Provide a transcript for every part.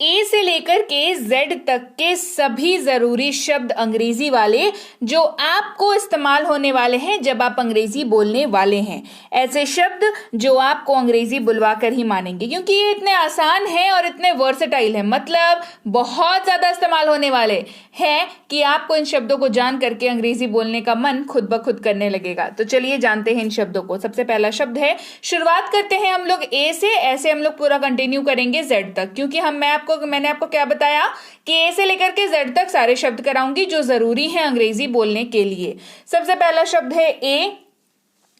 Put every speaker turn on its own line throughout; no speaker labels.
ए से लेकर के जेड तक के सभी जरूरी शब्द अंग्रेजी वाले जो आपको इस्तेमाल होने वाले हैं जब आप अंग्रेजी बोलने वाले हैं। ऐसे शब्द जो आपको अंग्रेजी बुलवा कर ही मानेंगे, क्योंकि ये इतने आसान हैं और इतने वर्सेटाइल हैं, मतलब बहुत ज्यादा इस्तेमाल होने वाले हैं कि आपको इन शब्दों को जान करके अंग्रेजी बोलने का मन खुद ब खुद करने लगेगा। तो चलिए जानते हैं इन शब्दों को। सबसे पहला शब्द है, शुरुआत करते हैं हम लोग ए से, ऐसे हम लोग पूरा कंटिन्यू करेंगे जेड तक, क्योंकि मैंने आपको क्या बताया कि ए से लेकर के जेड तक सारे शब्द कराऊंगी जो जरूरी हैं अंग्रेजी बोलने के लिए। सबसे पहला शब्द है ए,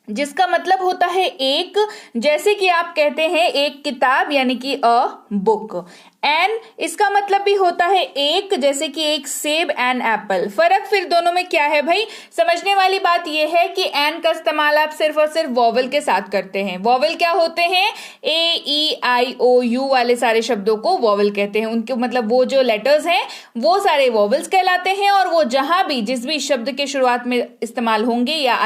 जिसका मतलब होता है एक। जैसे कि आप कहते हैं एक किताब, यानी कि अ बुक। एन, इसका मतलब भी होता है एक, जैसे कि एक सेब एंड एप्पल। फर्क फिर दोनों में क्या है भाई? समझने वाली बात यह है कि एन का इस्तेमाल आप सिर्फ और सिर्फ वॉवल के साथ करते हैं। वॉवल क्या होते हैं? ए, ई, आई, ओ, यू वाले सारे शब्दों को वॉवल कहते हैं। उनके मतलब वो जो लेटर्स हैं वो सारे वॉवल्स कहलाते हैं, और वो जहां भी जिस भी शब्द के शुरुआत में इस्तेमाल होंगे या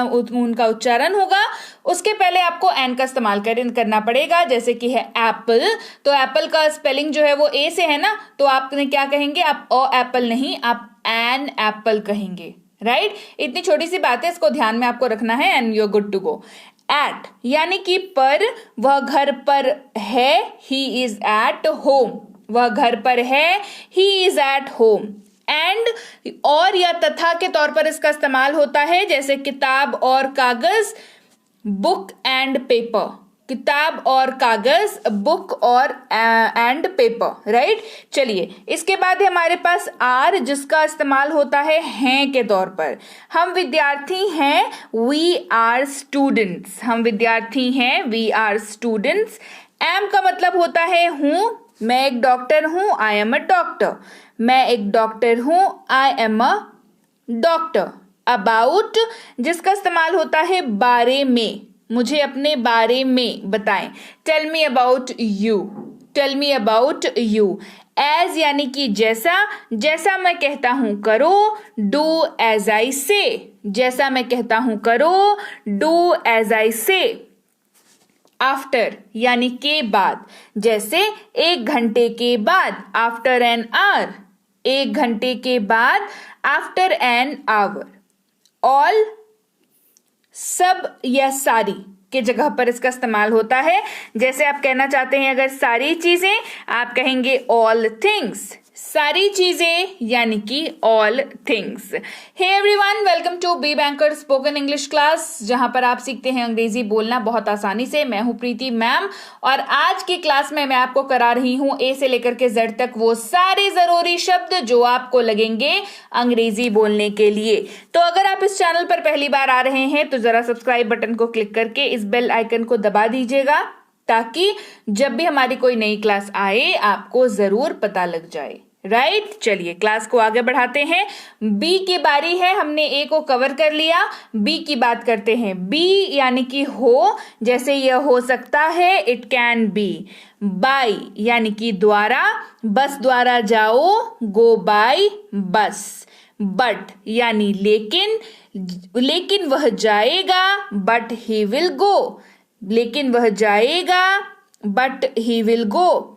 उनका उच्चारण होगा, उसके पहले आपको एन का इस्तेमाल करना पड़ेगा। जैसे कि है एप्पल, तो एप्पल का स्पेलिंग जो है वो ए से है ना, तो आपने क्या कहेंगे? आप अ एप्पल नहीं, आप एन एप्पल कहेंगे, राइट? इतनी छोटी सी बात है, इसको ध्यान में आपको रखना है and you are good to go. At, यानी कि पर, वह घर पर है, ही इज एट होम। वह घर पर है, he is at home. And, और या तथा के तौर पर इसका इस्तेमाल होता है, जैसे किताब और कागज, बुक एंड पेपर। किताब और कागज, बुक और एंड पेपर, राइट? चलिए, इसके बाद हमारे पास आर, जिसका इस्तेमाल होता है हैं के तौर पर। हम विद्यार्थी हैं, वी आर स्टूडेंट्स। हम विद्यार्थी हैं, वी आर स्टूडेंट्स। एम का मतलब होता है हूं। मैं एक डॉक्टर हूं, आई एम अ डॉक्टर। मैं एक डॉक्टर हूं, I am a doctor. About, जिसका इस्तेमाल होता है बारे में, मुझे अपने बारे में बताएं। Tell me about you. Tell me about you. As, यानी कि जैसा। जैसा मैं कहता हूं करो, डू एज आई से। जैसा मैं कहता हूं करो, डू एज आई से। आफ्टर, यानी के बाद। जैसे एक घंटे के बाद, आफ्टर एन आवर। एक घंटे के बाद, आफ्टर एन आवर। ऑल, सब या सारी के जगह पर इसका इस्तेमाल होता है। जैसे आप कहना चाहते हैं अगर सारी चीजें, आप कहेंगे ऑल थिंग्स। सारी चीजें यानी कि all things. Hey everyone, welcome to B banker spoken English class, जहां पर आप सीखते हैं अंग्रेजी बोलना बहुत आसानी से। मैं हूं प्रीति मैम, और आज की क्लास में मैं आपको करा रही हूं ए से लेकर के जेड तक वो सारे जरूरी शब्द जो आपको लगेंगे अंग्रेजी बोलने के लिए। तो अगर आप इस चैनल पर पहली बार आ रहे हैं तो जरा सब्सक्राइब बटन को क्लिक करके इस बेल आइकन को दबा दीजिएगा, ताकि जब भी हमारी कोई नई क्लास आए आपको जरूर पता लग जाए, राइट? चलिए क्लास को आगे बढ़ाते हैं। बी की बारी है, हमने ए को कवर कर लिया, बी की बात करते हैं। बी यानी कि हो, जैसे यह हो सकता है, इट कैन बी। बाय, यानी कि द्वारा, बस द्वारा जाओ, गो बाय बस। बट, यानी लेकिन, लेकिन वह जाएगा, बट ही विल गो। लेकिन वह जाएगा, but he will go.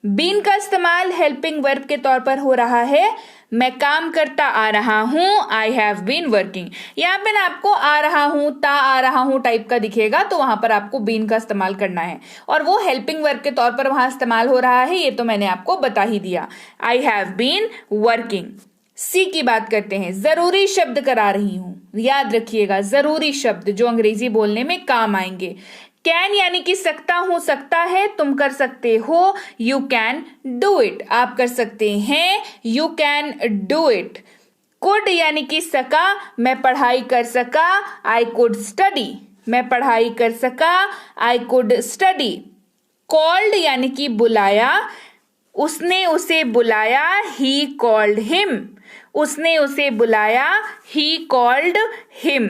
Been का इस्तेमाल हेल्पिंग वर्ब के तौर पर हो रहा है। मैं काम करता आ रहा हूं, आई हैव बीन वर्किंग। यहां पे ना आपको आ रहा हूं, ता आ रहा हूं टाइप का दिखेगा, तो वहां पर आपको बीन का इस्तेमाल करना है, और वो हेल्पिंग वर्ब के तौर पर वहां इस्तेमाल हो रहा है, ये तो मैंने आपको बता ही दिया। I have been working. सी की बात करते हैं। जरूरी शब्द करा रही हूं, याद रखिएगा, जरूरी शब्द जो अंग्रेजी बोलने में काम आएंगे। कैन, यानी कि सकता हूं, सकता है, तुम कर सकते हो, यू कैन डू इट। आप कर सकते हैं, you can do it. Could, यानी कि सका, मैं पढ़ाई कर सका, आई कुड स्टडी। मैं पढ़ाई कर सका, आई कुड स्टडी। कॉल्ड, यानी कि बुलाया, उसने उसे बुलाया, ही कॉल्ड हिम। उसने उसे बुलाया, ही कॉल्ड हिम।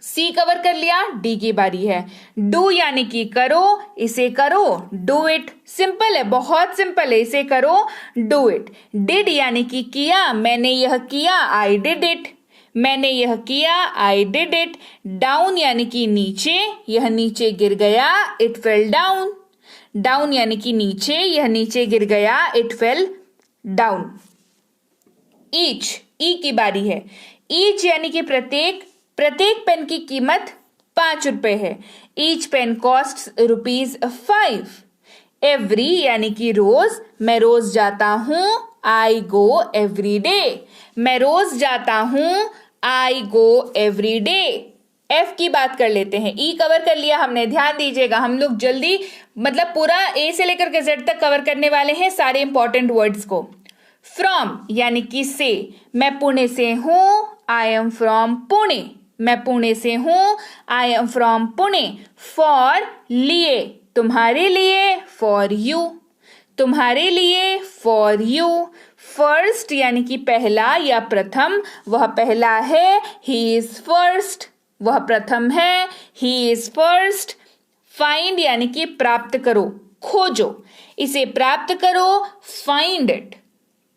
सी कवर कर लिया, डी की बारी है। डू, यानी कि करो, इसे करो, डू इट। सिंपल है, बहुत सिंपल है, इसे करो, डू इट। डिड, यानी कि किया, मैंने यह किया, आई डिड इट। मैंने यह किया, आई डिड इट। डाउन, यानी कि नीचे, यह नीचे गिर गया, इट फेल डाउन। डाउन यानी कि नीचे, यह नीचे गिर गया, इट फेल डाउन। ईच, ई की बारी है। ईच यानी कि प्रत्येक, प्रत्येक पेन की कीमत 5 रुपए है। Each pen cost ₹5। एवरी यानी कि रोज, मैं रोज जाता हूं, आई गो एवरी डे। मैं रोज जाता हूं, आई गो एवरी डे। एफ की बात कर लेते हैं। ई कवर कर लिया हमने, ध्यान दीजिएगा हम लोग जल्दी मतलब पूरा ए से लेकर के जेड तक कवर करने वाले हैं सारे इंपॉर्टेंट वर्ड्स को। फ्रॉम यानी कि से, मैं पुणे से हूं, आई एम फ्रॉम पुणे। मैं पुणे से हूं, I am from Pune. For लिए, तुम्हारे लिए, फॉर यू। तुम्हारे लिए, फॉर यू। फर्स्ट यानी कि पहला या प्रथम, वह पहला है, ही इज फर्स्ट। वह प्रथम है, ही इज फर्स्ट। फाइंड यानी कि प्राप्त करो, खोजो। इसे प्राप्त करो, फाइंड इट।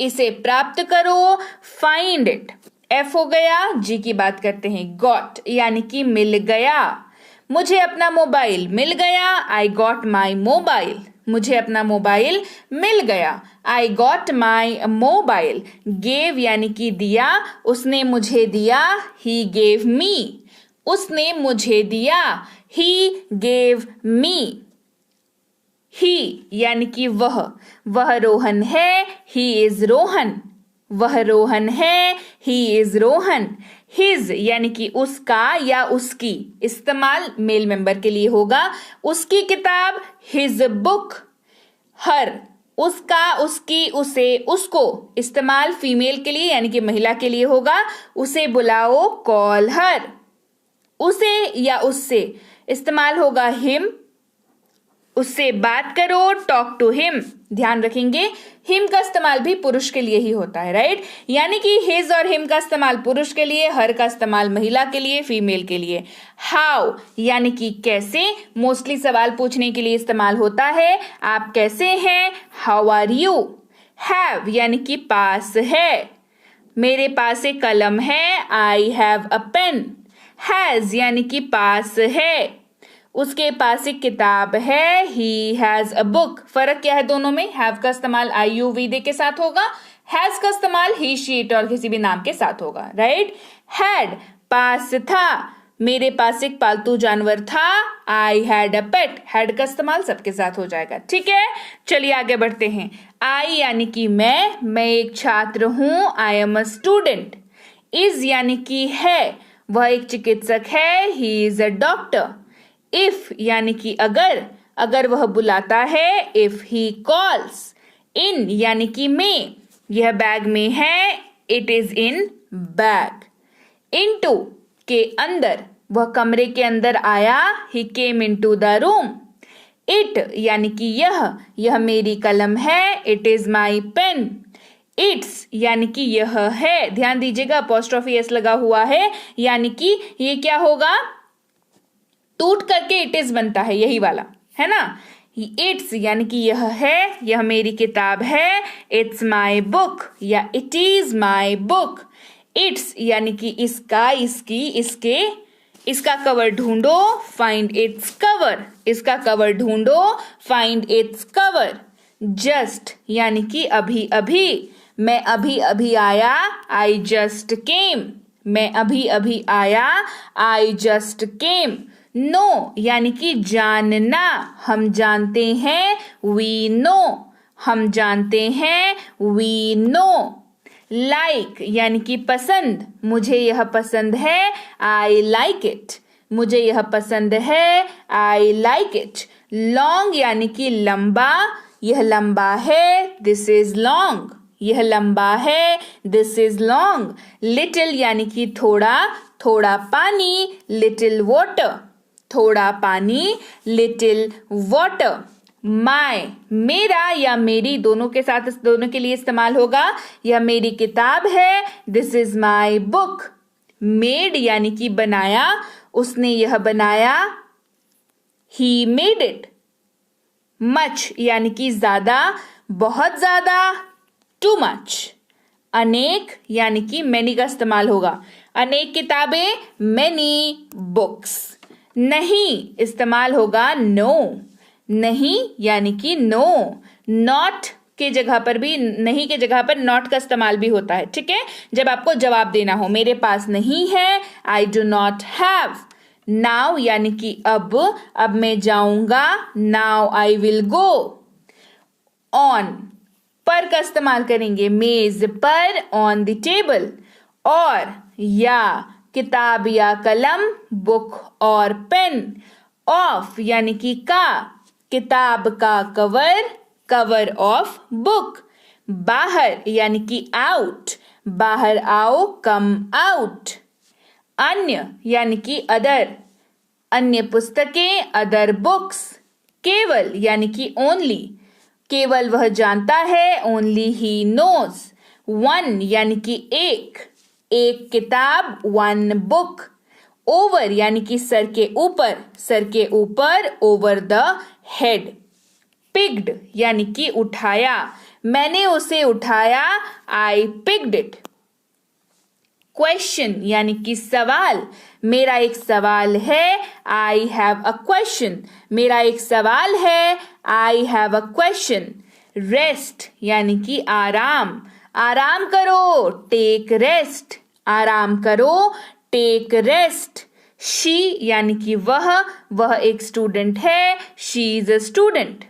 इसे प्राप्त करो, फाइंड इट। एफ हो गया। जी की बात करते हैं। गॉट यानी कि मिल गया। मुझे अपना मोबाइल मिल गया, आई गॉट माई मोबाइल। मुझे अपना मोबाइल मिल गया, I got my mobile. Gave यानी कि दिया, उसने मुझे दिया, ही गेव मी। उसने मुझे दिया, ही गेव मी। ही यानी कि वह रोहन है, ही इज रोहन। वह रोहन है, ही इज रोहन। हिज यानी कि उसका या उसकी, इस्तेमाल मेल मेंबर के लिए होगा। उसकी किताब, हिज बुक। हर, उसका, उसकी, उसे, उसको, इस्तेमाल फीमेल के लिए यानी कि महिला के लिए होगा। उसे बुलाओ, कॉल हर। उसे या उससे, इस्तेमाल होगा हिम। उससे बात करो, टॉक टू हिम। ध्यान रखेंगे हिम का इस्तेमाल भी पुरुष के लिए ही होता है, राइट। यानी कि हिज और हिम का इस्तेमाल पुरुष के लिए, हर का इस्तेमाल महिला के लिए, फीमेल के लिए। हाउ यानी कि कैसे, मोस्टली सवाल पूछने के लिए इस्तेमाल होता है। आप कैसे हैं, हाउ आर यू। हैव यानी कि पास है, मेरे पास एक कलम है, I have a pen. Has यानी कि पास है, उसके पास एक किताब है, ही हैज अ बुक। फर्क क्या है दोनों में, हैव का इस्तेमाल आई यू वी दे के साथ होगा, हैज का इस्तेमाल ही शी इट और किसी भी नाम के साथ होगा, राइट। हैड, पास था, मेरे पास एक पालतू जानवर था, I had a pet. Had का इस्तेमाल सबके साथ हो जाएगा, ठीक है। चलिए आगे बढ़ते हैं। आई यानी कि मैं एक छात्र हूं, I am a student. Is यानी कि है, वह एक चिकित्सक है, he is a doctor. If यानी कि अगर वह बुलाता है, इफ ही कॉल्स। इन यानी कि में, यह बैग में है, it is in bag. Into के अंदर, वह कमरे के अंदर आया, he came into the room. It यानी कि यह मेरी कलम है, it is my pen. It's यानी कि यह है, ध्यान दीजिएगा अपॉस्ट्रोफी एस लगा हुआ है, यानी कि ये क्या होगा, टूट करके इट इज बनता है, यही वाला है ना। इट्स यानी कि यह है, यह मेरी किताब है, इट्स माई बुक या it is my book. It's यानी कि इसका, इसकी, इसके, इसका कवर ढूंढो, फाइंड इट्स कवर। इसका कवर ढूंढो, फाइंड इट्स कवर। जस्ट यानी कि अभी अभी, मैं अभी अभी आया, आई जस्ट केम। मैं अभी अभी आया, आई जस्ट केम। नो यानी कि जानना, हम जानते हैं, वी नो। हम जानते हैं, वी नो। लाइक यानी कि पसंद, मुझे यह पसंद है, आई लाइक इट। मुझे यह पसंद है, आई लाइक इट। लॉन्ग यानी कि लंबा, यह लंबा है, दिस इज लॉन्ग। यह लंबा है, दिस इज लॉन्ग। लिटिल यानी कि थोड़ा, थोड़ा पानी, लिटिल वाटर। थोड़ा पानी, लिटिल वाटर। माय, मेरा या मेरी, दोनों के साथ, इस दोनों के लिए इस्तेमाल होगा। यह मेरी किताब है, this is my book. Made यानी कि बनाया, उसने यह बनाया, ही मेड इट। मच यानी कि ज्यादा, बहुत ज्यादा, टू मच। अनेक यानी कि मैनी का इस्तेमाल होगा, अनेक किताबें, मैनी बुक्स। नहीं इस्तेमाल होगा नो। नहीं यानी कि नो, नॉट के जगह पर भी, नहीं के जगह पर नॉट का इस्तेमाल भी होता है, ठीक है, जब आपको जवाब देना हो। मेरे पास नहीं है, I do not have. Now यानी कि अब मैं जाऊंगा, now I will go. On, पर का इस्तेमाल करेंगे, मेज पर, ऑन द टेबल। और या किताब या कलम, बुक और पेन। ऑफ यानी कि का, किताब का कवर, कवर ऑफ बुक। बाहर यानी कि आउट, बाहर आओ, कम आउट। अन्य यानी कि अदर, अन्य पुस्तकें, अदर बुक्स। केवल यानी कि ओनली, केवल वह जानता है, ओनली ही नोज। वन यानी कि एक, एक किताब, वन बुक। ओवर यानी कि सर के ऊपर, सर के ऊपर, ओवर द हेड। पिक्ड यानी कि उठाया, मैंने उसे उठाया, आई पिक्ड इट। क्वेश्चन यानी कि सवाल, मेरा एक सवाल है, आई हैव अ क्वेश्चन, मेरा एक सवाल है, I have a question. Rest यानी कि आराम, आराम करो, टेक रेस्ट, आराम करो, टेक रेस्ट। शी यानी कि वह एक स्टूडेंट है, शी इज अ स्टूडेंट।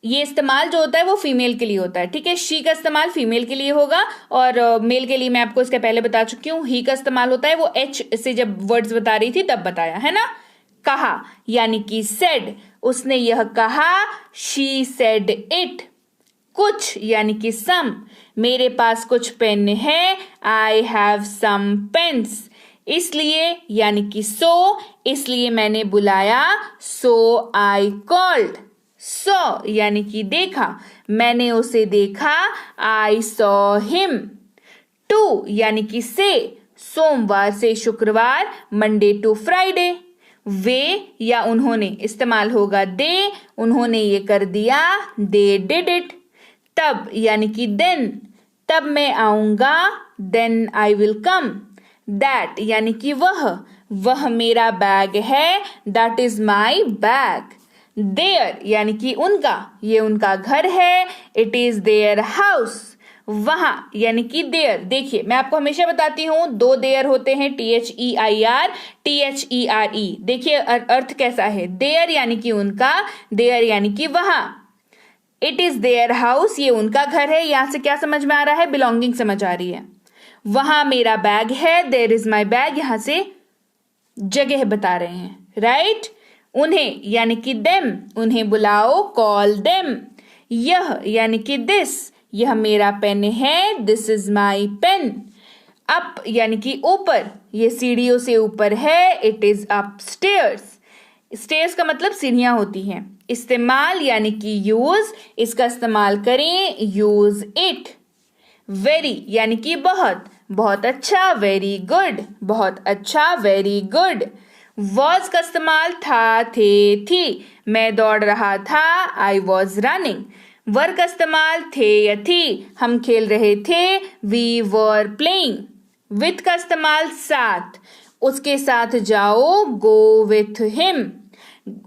ये इस्तेमाल जो होता है वो फीमेल के लिए होता है, ठीक है, शी का इस्तेमाल फीमेल के लिए होगा, और मेल के लिए मैं आपको इसके पहले बता चुकी हूँ, ही का इस्तेमाल होता है, वो एच से जब वर्ड्स बता रही थी तब बताया है ना। कहा यानी कि सेड, उसने यह कहा, शी सेड इट। कुछ यानी कि सम, मेरे पास कुछ पेन है, आई हैव सम पेन्स। इसलिए यानी कि सो, इसलिए मैंने बुलाया, सो आई कॉल्ड। सॉ यानी कि देखा, मैंने उसे देखा, आई सॉ हिम। टू यानी कि से, सोमवार से शुक्रवार, मंडे टू फ्राइडे। वे या उन्होंने इस्तेमाल होगा दे, उन्होंने ये कर दिया, दे डिड इट। तब यानी कि देन, तब मैं आऊंगा, then I will come. That यानी कि वह मेरा बैग है, that is my bag. There यानी कि उनका, ये उनका घर है, इट इज देयर हाउस। वहां यानी कि देयर, देखिए मैं आपको हमेशा बताती हूं, दो देयर होते हैं, THEIR, THERE। देखिए अर्थ कैसा है, देयर यानी कि उनका, देयर यानी कि वहां। इट इज देयर हाउस, ये उनका घर है, यहां से क्या समझ में आ रहा है, बिलोंगिंग समझ आ रही है। वहां मेरा बैग है, देयर इज माई बैग, यहां से जगह बता रहे हैं, राइट। उन्हें यानी कि देम, उन्हें बुलाओ, कॉल देम। यह यानी कि दिस, यह मेरा पेन है, this is my pen. Up यानी कि ऊपर, ये सीढ़ियों से ऊपर है, it is upstairs. Stairs का मतलब सीढ़ियां होती हैं। इस्तेमाल यानी कि यूज, इसका इस्तेमाल करें, यूज इट। वेरी यानी कि बहुत, बहुत अच्छा, वेरी गुड, बहुत अच्छा, वेरी गुड। वॉज का इस्तेमाल था, थे, थी, मैं दौड़ रहा था, आई वॉज रनिंग। वर का इस्तेमाल थे या थी, हम खेल रहे थे, वी वर प्लेइंग। विथ का इस्तेमाल साथ, उसके साथ जाओ, गो विथ हिम।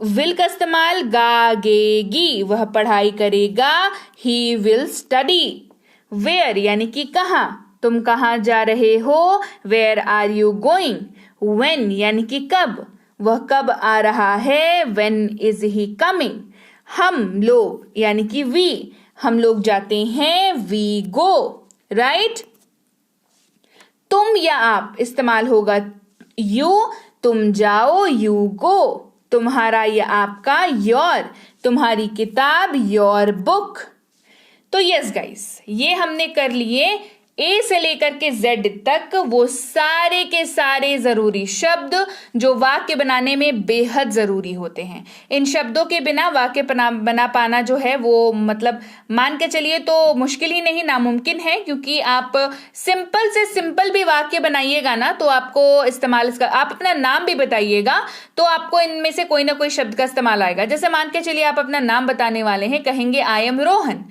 विल का इस्तेमाल गागेगी, वह पढ़ाई करेगा, ही विल स्टडी। वेयर यानी कि कहाँ, तुम कहाँ जा रहे हो, where are you going. When यानी कि कब, वह कब आ रहा है, व्हेन इज ही कमिंग। हम लोग यानी कि वी, हम लोग जाते हैं, वी गो, राइट। तुम या आप इस्तेमाल होगा यू, तुम जाओ, यू गो। तुम्हारा या आपका योर, तुम्हारी किताब, योर बुक। तो यस गाइस, ये हमने कर लिए ए से लेकर के जेड तक वो सारे के सारे जरूरी शब्द जो वाक्य बनाने में बेहद जरूरी होते हैं। इन शब्दों के बिना वाक्य बना पाना जो है वो मतलब मान के चलिए तो मुश्किल ही नहीं, नामुमकिन है, क्योंकि आप सिंपल से सिंपल भी वाक्य बनाइएगा ना तो आपको इस्तेमाल इसका, आप अपना नाम भी बताइएगा तो आपको इनमें से कोई ना कोई शब्द का इस्तेमाल आएगा। जैसे मान के चलिए आप अपना नाम बताने वाले हैं, कहेंगे आई एम रोहन,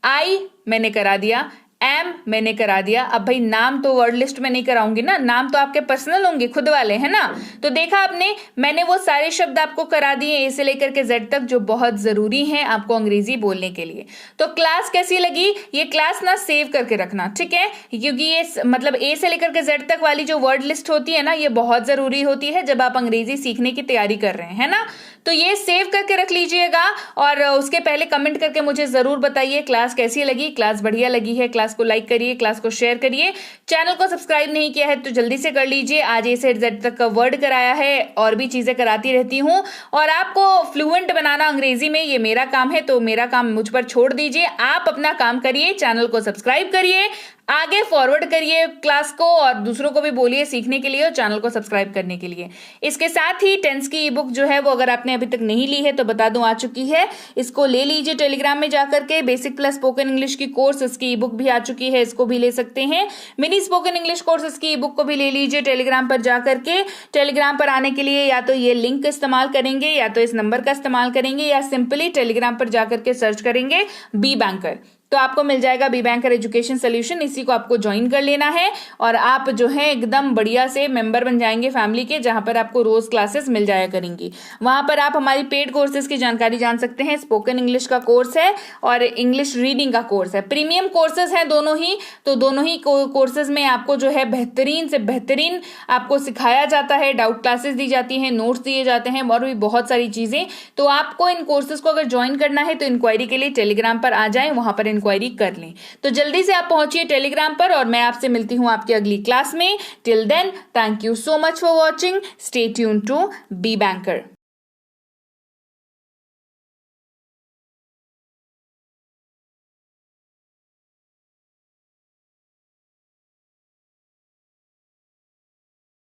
आई मैंने करा दिया, एम मैंने करा दिया। अब भाई नाम तो वर्ड लिस्ट में नहीं कराऊंगी ना, नाम तो आपके पर्सनल होंगे, खुद वाले, है ना। तो देखा आपने, मैंने वो सारे शब्द आपको करा दिए ए से लेकर के जेड तक जो बहुत जरूरी हैं आपको अंग्रेजी बोलने के लिए। तो क्लास कैसी लगी? ये क्लास ना सेव करके रखना, ठीक है, क्योंकि ये मतलब ए से लेकर के जेड तक वाली जो वर्ड लिस्ट होती है ना, ये बहुत जरूरी होती है जब आप अंग्रेजी सीखने की तैयारी कर रहे हैं, है ना। तो ये सेव करके रख लीजिएगा और उसके पहले कमेंट करके मुझे जरूर बताइए क्लास कैसी लगी। क्लास बढ़िया लगी है, क्लास को लाइक करिए, क्लास को शेयर करिए। चैनल को सब्सक्राइब नहीं किया है तो जल्दी से कर लीजिए। आज ए से जेड तक का वर्ड कराया है, और भी चीजें कराती रहती हूँ, और आपको फ्लुएंट बनाना अंग्रेजी में ये मेरा काम है, तो मेरा काम मुझ पर छोड़ दीजिए। आप अपना काम करिए, चैनल को सब्सक्राइब करिए, आगे फॉरवर्ड करिए क्लास को, और दूसरों को भी बोलिए सीखने के लिए और चैनल को सब्सक्राइब करने के लिए। इसके साथ ही टेंस की ई बुक जो है वो अगर आपने अभी तक नहीं ली है तो बता दूं आ चुकी है, इसको ले लीजिए टेलीग्राम में जाकर के। बेसिक प्लस स्पोकन इंग्लिश की कोर्स इसकी ई बुक भी आ चुकी है, इसको भी ले सकते हैं। मिनी स्पोकन इंग्लिश कोर्स इसकी ई बुक को भी ले लीजिए टेलीग्राम पर जाकर के। टेलीग्राम पर आने के लिए या तो ये लिंक का इस्तेमाल करेंगे, या तो इस नंबर का इस्तेमाल करेंगे, या सिंपली टेलीग्राम पर जाकर के सर्च करेंगे बी बैंकर, तो आपको मिल जाएगा बी बैंकर एजुकेशन सोल्यूशन। इसी को आपको ज्वाइन कर लेना है और आप जो है एकदम बढ़िया से मेंबर बन जाएंगे फैमिली के, जहां पर आपको रोज क्लासेस मिल जाया करेंगी। वहां पर आप हमारी पेड कोर्सेज की जानकारी जान सकते हैं। स्पोकन इंग्लिश का कोर्स है और इंग्लिश रीडिंग का कोर्स है, प्रीमियम कोर्सेज हैं दोनों ही। तो दोनों ही कोर्सेज में आपको जो है बेहतरीन से बेहतरीन आपको सिखाया जाता है, डाउट क्लासेस दी जाती हैं, नोट्स दिए जाते हैं और भी बहुत सारी चीजें। तो आपको इन कोर्सेज को अगर ज्वाइन करना है तो इंक्वायरी के लिए टेलीग्राम पर आ जाएं, वहां पर इंक्वायरी कर लें। तो जल्दी से आप पहुंचिए टेलीग्राम पर, और मैं आपसे मिलती हूं आपकी अगली क्लास में। Till then, thank you so much for watching. Stay tune to B banker.